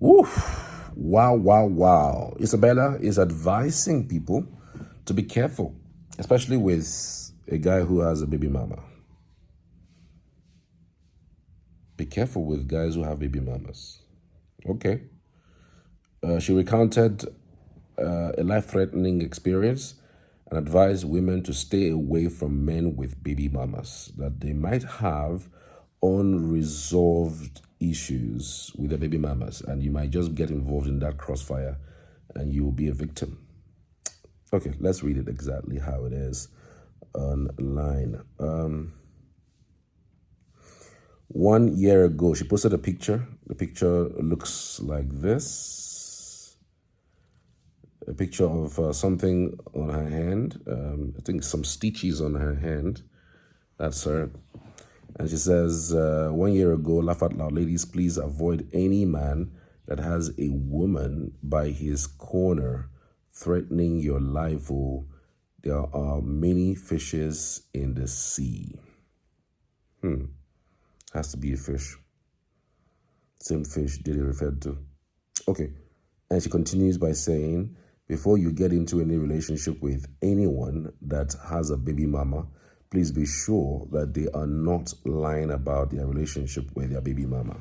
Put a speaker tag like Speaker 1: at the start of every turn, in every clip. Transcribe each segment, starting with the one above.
Speaker 1: Oof. Wow, wow, wow. Isabella is advising people to be careful, especially with a guy who has a baby mama. Be careful with guys who have baby mamas. Okay. She recounted a life-threatening experience and advised women to stay away from men with baby mamas, that they might have unresolved issues with their baby mamas, and you might just get involved in that crossfire and you will be a victim. Okay, let's read it exactly how it is online. 1 year ago, she posted a picture. The picture looks like this. A picture of something on her hand. I think some stitches on her hand. That's her. And she says, 1 year ago, laugh out loud, ladies, please avoid any man that has a woman by his corner threatening your life. Oh, there are many fishes in the sea. Has to be a fish. Same fish Diddy referred to. Okay. And she continues by saying, before you get into any relationship with anyone that has a baby mama, please be sure that they are not lying about their relationship with their baby mama.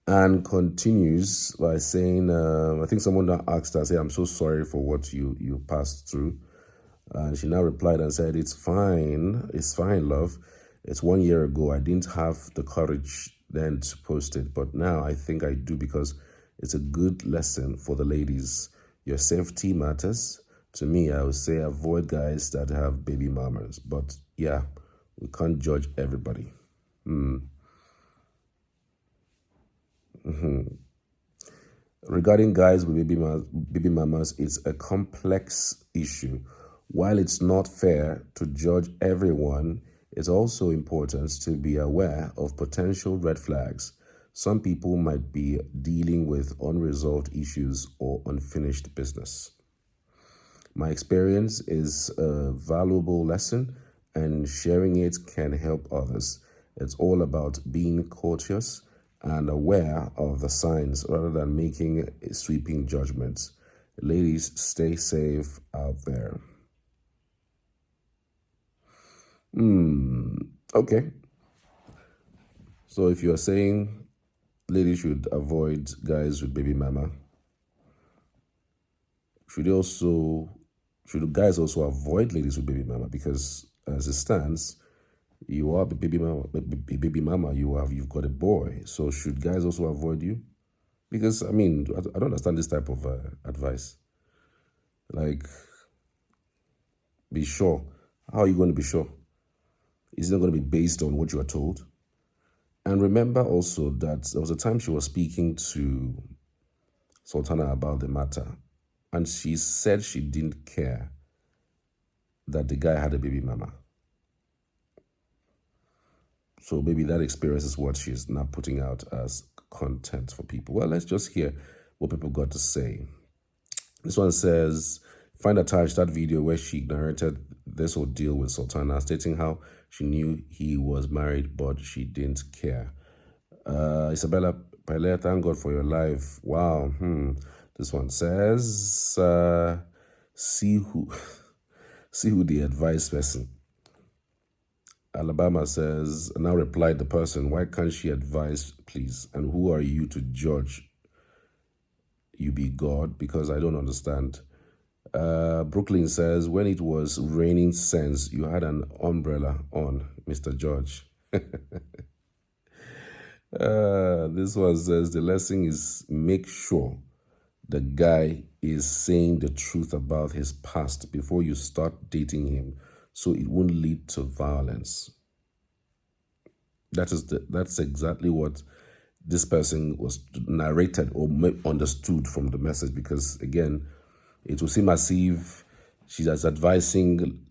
Speaker 1: And continues by saying, I think someone that asked her, say, I'm so sorry for what you passed through. And she now replied and said, it's fine, love. It's 1 year ago. I didn't have the courage then to post it, but now I think I do because it's a good lesson for the ladies. Your safety matters. To me, I would say avoid guys that have baby mamas. But yeah, we can't judge everybody. Regarding guys with baby mamas, it's a complex issue. While it's not fair to judge everyone, it's also important to be aware of potential red flags. Some people might be dealing with unresolved issues or unfinished business. My experience is a valuable lesson, and sharing it can help others. It's all about being cautious and aware of the signs rather than making sweeping judgments. Ladies, stay safe out there. Okay. So if you're saying ladies should avoid guys with baby mama, should guys also avoid ladies with baby mama? Because as it stands, you are baby mama, you've got a boy. So should guys also avoid you? Because I mean, I don't understand this type of advice. Like, be sure. How are you going to be sure? Is it not going to be based on what you are told? And remember also that there was a time she was speaking to Sultana about the matter, and she said she didn't care that the guy had a baby mama. So maybe that experience is what she's now putting out as content for people. Well, let's just hear what people got to say. This one says, find attached that video where she narrated this ordeal with Sultana, stating how she knew he was married, but she didn't care. Isabella, Pele, thank God for your life. Wow. This one says, see who the advice person. Alabama says, now replied the person, why can't she advise, please? And who are you to judge? You be God, because I don't understand. Brooklyn says, when it was raining sense, you had an umbrella on, Mr. George. This one says, the lesson is make sure the guy is saying the truth about his past before you start dating him, so it won't lead to violence. That's exactly what this person was narrated or understood from the message, because again, it will seem as if she's advising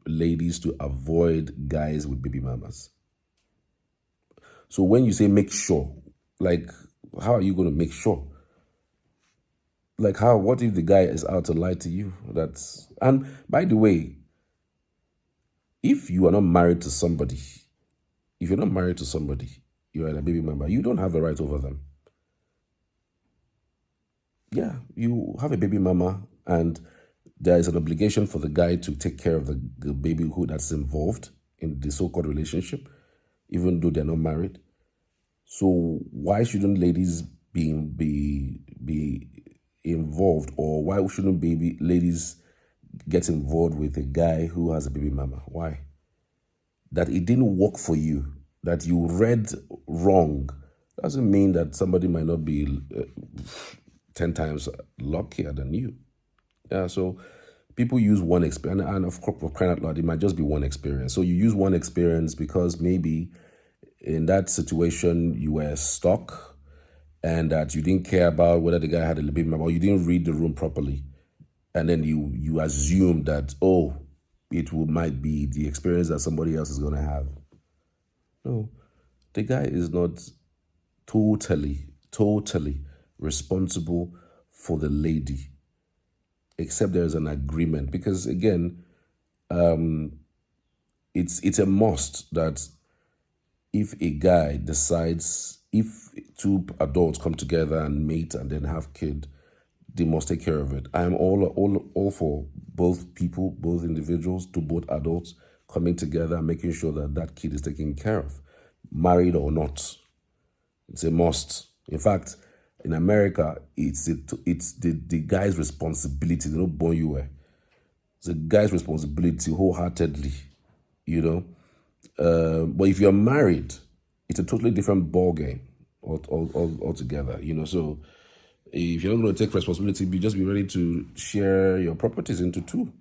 Speaker 1: ladies to avoid guys with baby mamas. So when you say make sure, like, how are you going to make sure? Like, what if the guy is out to lie to you? And by the way, if you are not married to somebody If you're not married to somebody, you're a baby mama, you don't have a right over them. Yeah, you have a baby mama, and there is an obligation for the guy to take care of the baby who that's involved in the so-called relationship, even though they're not married. So why shouldn't ladies be involved, or why shouldn't baby ladies get involved with a guy who has a baby mama? Why? That it didn't work for you, that you read wrong, doesn't mean that somebody might not be 10 times luckier than you. Yeah, so people use one experience, and of course, for crying out loud, it might just be one experience. So you use one experience because maybe in that situation you were stuck, and that you didn't care about whether the guy had a baby mama, or you didn't read the room properly, and then you assume that, oh, might be the experience that somebody else is going to have. No, the guy is not totally responsible for the lady, except there's an agreement. Because again, it's a must that if a guy decides, if two adults come together and mate and then have kid, they must take care of it. I am all for both people, both individuals, to both adults coming together and making sure that that kid is taken care of, married or not. It's a must. In fact, in America, it's the guy's responsibility. They don't born you where. It's the guy's responsibility wholeheartedly, you know. But if you're married, it's a totally different ball game altogether, you know. So if you're not going to take responsibility, just be ready to share your properties into two,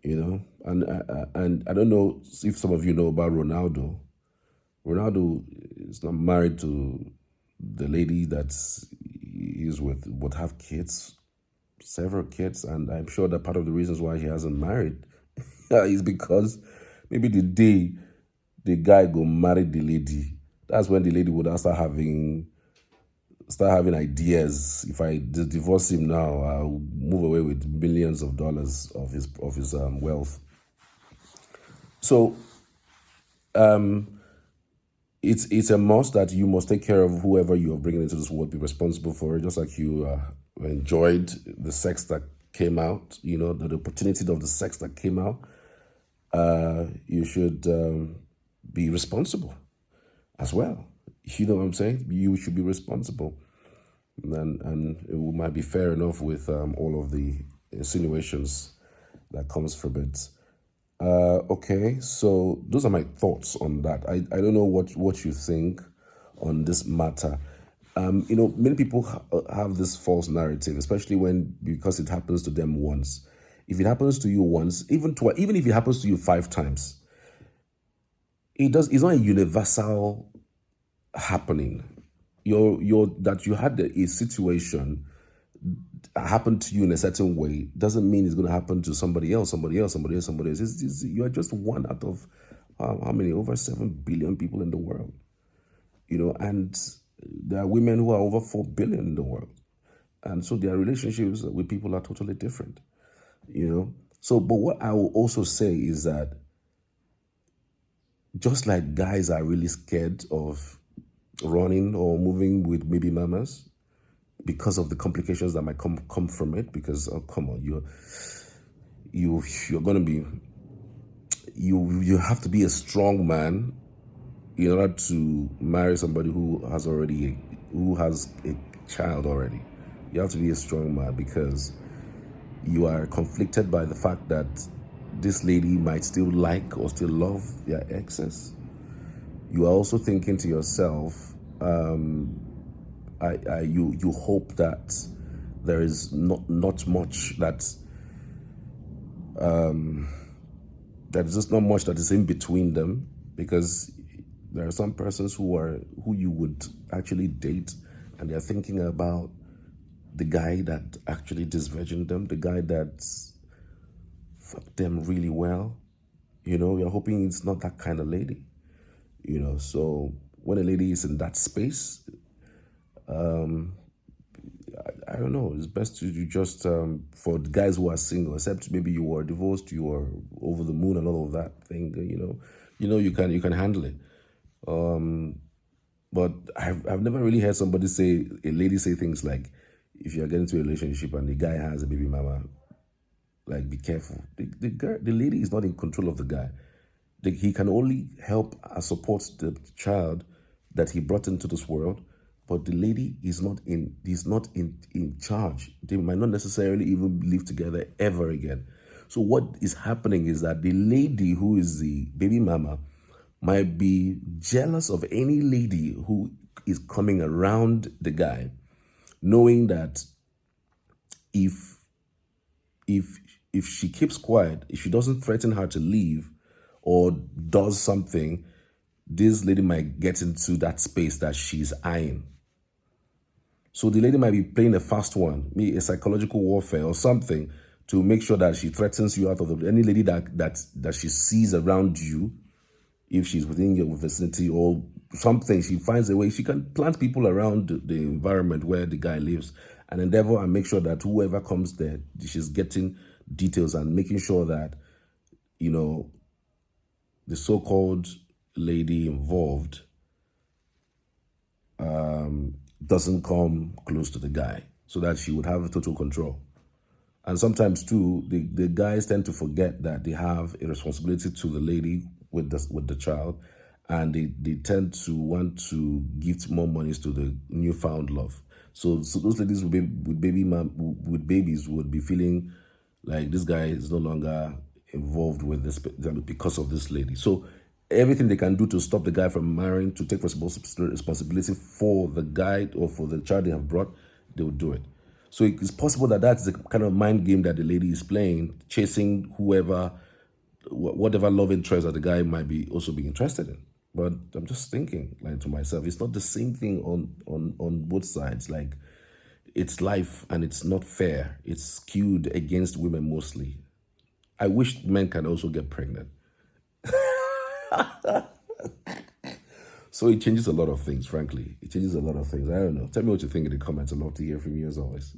Speaker 1: you know. And I don't know if some of you know about Ronaldo. Ronaldo is not married to the lady that he's with, but have kids, several kids, and I'm sure that part of the reasons why he hasn't married is because maybe the day the guy go marry the lady, that's when the lady would start having ideas. If I divorce him now, I'll move away with millions of dollars of his wealth. So it's a must that you must take care of whoever you are bringing into this world. Be responsible for it, just like you enjoyed the sex that came out. You know, the opportunity of the sex that came out. You should be responsible as well. You know what I'm saying? You should be responsible, and it might be fair enough with all of the insinuations that comes from it. Okay, so those are my thoughts on that. I don't know what you think on this matter. You know, many people have this false narrative, especially because it happens to them once. If it happens to you once, even if it happens to you 5 times, it's not a universal happening. That you had a situation happened to you in a certain way doesn't mean it's going to happen to somebody else. You are just one out of how many? Over 7 billion people in the world. You know, and there are women who are over 4 billion in the world. And so their relationships with people are totally different. You know? So, but what I will also say is that just like guys are really scared of running or moving with baby mamas, because of the complications that might come from it, because come on, you're gonna be you have to be a strong man in order to marry somebody who has a child already. You have to be a strong man because you are conflicted by the fact that this lady might still like or still love their exes. You are also thinking to yourself, you hope that there is not much there's just not much that is in between them, because there are some persons who you would actually date, and they're thinking about the guy that actually disvirgined them, the guy that fucked them really well. You know, you're hoping it's not that kind of lady. You know, so when a lady is in that space, I don't know. It's best to just for the guys who are single, except maybe you were divorced, you were over the moon and all of that thing. You know, you can handle it. But I've never really heard a lady say things like, if you're getting into a relationship and the guy has a baby mama, like, be careful. The lady is not in control of the guy. He can only help and support the child that he brought into this world, but the lady is not in charge. They might not necessarily even live together ever again. So what is happening is that the lady who is the baby mama might be jealous of any lady who is coming around the guy, knowing that if if if she keeps quiet, if she doesn't threaten her to leave or does something, this lady might get into that space that she's eyeing. So the lady might be playing a fast one, maybe a psychological warfare or something, to make sure that she threatens you out of any lady that she sees around you. If she's within your vicinity or something, she finds a way. She can plant people around the environment where the guy lives and endeavor and make sure that whoever comes there, she's getting details and making sure that, the so-called lady involved doesn't come close to the guy, so that she would have total control. And sometimes too, the guys tend to forget that they have a responsibility to the lady with the child, and they tend to want to give more monies to the newfound love. So those ladies with babies would be feeling like this guy is no longer involved with this because of this lady. So everything they can do to stop the guy from marrying, to take responsibility for the guy or for the child they have brought, they would do it. So it's possible that that's the kind of mind game that the lady is playing, chasing whatever love interest that the guy might be also be interested in. But I'm just thinking, like, to myself, it's not the same thing on both sides. Like, it's life and it's not fair. It's skewed against women mostly. I wish men can also get pregnant. So it changes a lot of things, frankly. It changes a lot of things. I don't know. Tell me what you think in the comments. I'd love to hear from you as always.